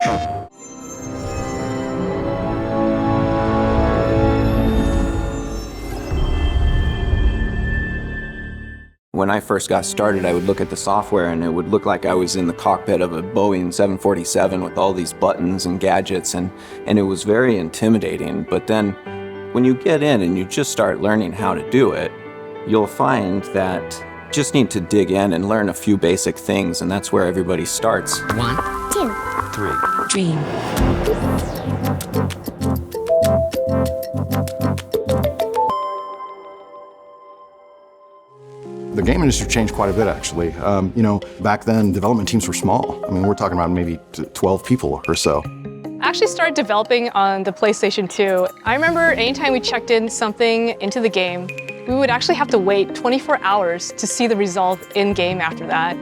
When I first got started, I would look at the software and it would look like I was in the cockpit of a Boeing 747 with all these buttons and gadgets, and it was very intimidating. But then when you get in and you just start learning how to do it, you'll find that you just need to dig in and learn a few basic things, and that's where everybody starts. 1, 2, 3. Dream. The game industry changed quite a bit, actually. You know, back then, development teams were small. I mean, we're talking about maybe 12 people or so. I actually started developing on the PlayStation 2. I remember anytime we checked in something into the game, we would actually have to wait 24 hours to see the result in-game after that.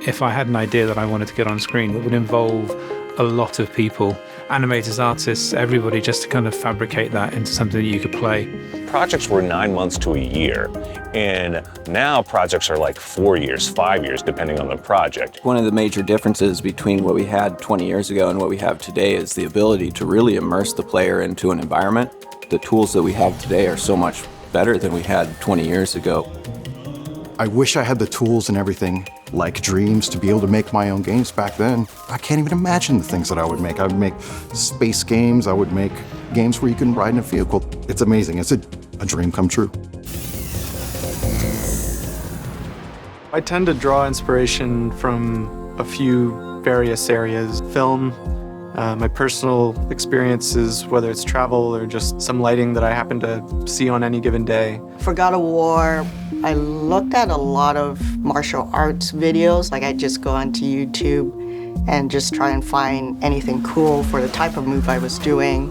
If I had an idea that I wanted to get on screen, it would involve a lot of people, animators, artists, everybody, just to kind of fabricate that into something that you could play. Projects were 9 months to a year, and now projects are like 4 years, 5 years, depending on the project. One of the major differences between what we had 20 years ago and what we have today is the ability to really immerse the player into an environment. The tools that we have today are so much better than we had 20 years ago. I wish I had the tools and everything, like Dreams, to be able to make my own games back then. I can't even imagine the things that I would make. I would make space games, I would make games where you can ride in a vehicle. It's amazing. It's a dream come true. I tend to draw inspiration from a few various areas. Film, my personal experiences, whether it's travel or just some lighting that I happen to see on any given day. For God of War, I looked at a lot of martial arts videos. Like I just go onto YouTube and just try and find anything cool for the type of move I was doing.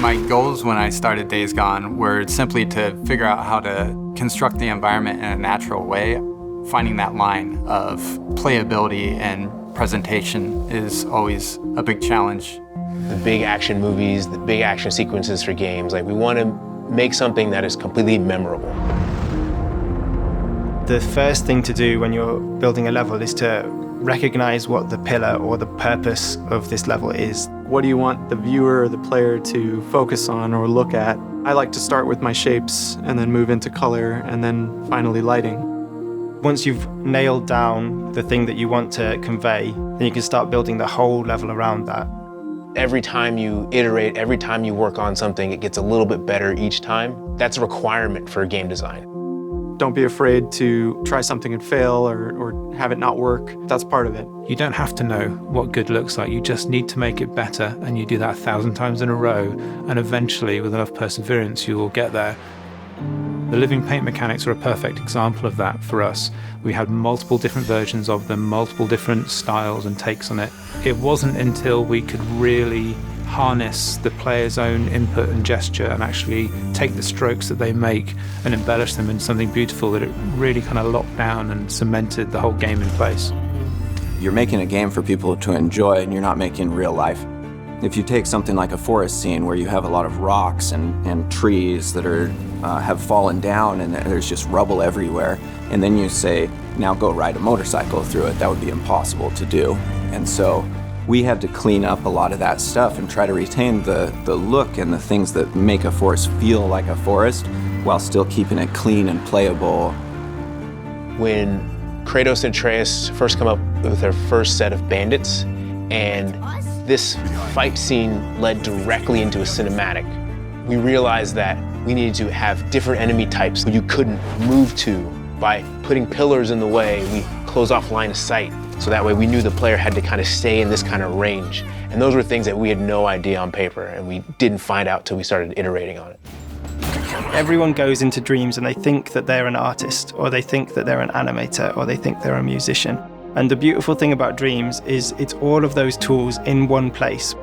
My goals when I started Days Gone were simply to figure out how to construct the environment in a natural way. Finding that line of playability and presentation is always a big challenge. The big action movies, the big action sequences for games, like we want to make something that is completely memorable. The first thing to do when you're building a level is to recognize what the pillar or the purpose of this level is. What do you want the viewer or the player to focus on or look at? I like to start with my shapes and then move into color and then finally lighting. Once you've nailed down the thing that you want to convey, then you can start building the whole level around that. Every time you iterate, every time you work on something, it gets a little bit better each time. That's a requirement for game design. Don't be afraid to try something and fail or have it not work. That's part of it. You don't have to know what good looks like. You just need to make it better, and you do that 1,000 times in a row, and eventually, with enough perseverance, you will get there. The living paint mechanics are a perfect example of that for us. We had multiple different versions of them, multiple different styles and takes on it. It wasn't until we could really harness the player's own input and gesture and actually take the strokes that they make and embellish them into something beautiful that it really kind of locked down and cemented the whole game in place. You're making a game for people to enjoy, and you're not making real life. If you take something like a forest scene where you have a lot of rocks and trees that are have fallen down and there's just rubble everywhere, and then you say, now go ride a motorcycle through it, that would be impossible to do. And so we had to clean up a lot of that stuff and try to retain the look and the things that make a forest feel like a forest while still keeping it clean and playable. When Kratos and Atreus first come up with their first set of bandits, and this fight scene led directly into a cinematic, we realized that we needed to have different enemy types you couldn't move to. By putting pillars in the way, we close off line of sight. So that way we knew the player had to kind of stay in this kind of range. And those were things that we had no idea on paper, and we didn't find out till we started iterating on it. Everyone goes into Dreams and they think that they're an artist, or they think that they're an animator, or they think they're a musician. And the beautiful thing about Dreams is it's all of those tools in one place.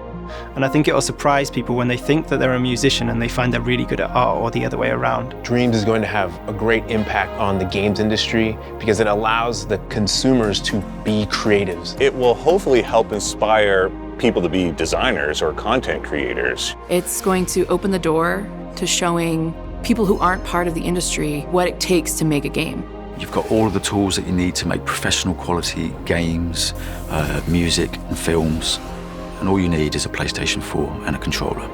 And I think it'll surprise people when they think that they're a musician and they find they're really good at art, or the other way around. Dreams is going to have a great impact on the games industry because it allows the consumers to be creatives. It will hopefully help inspire people to be designers or content creators. It's going to open the door to showing people who aren't part of the industry what it takes to make a game. You've got all of the tools that you need to make professional quality games, music and films. and all you need is a PlayStation 4 and a controller.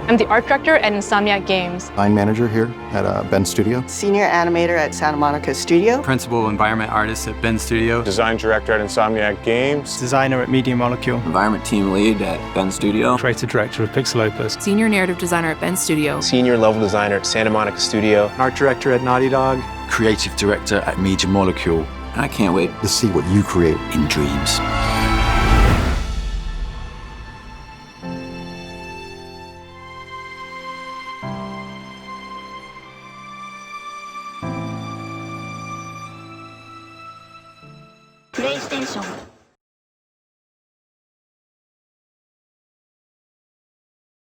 I'm the art director at Insomniac Games. Design manager here at Ben Studio. Senior animator at Santa Monica Studio. Principal environment artist at Ben Studio. Design director at Insomniac Games. Designer at Media Molecule. Environment team lead at Ben Studio. Creative director of Pixel Opus. Senior narrative designer at Ben Studio. Senior level designer at Santa Monica Studio. Art director at Naughty Dog. Creative director at Media Molecule. And I can't wait To see what you create. In dreams. PlayStation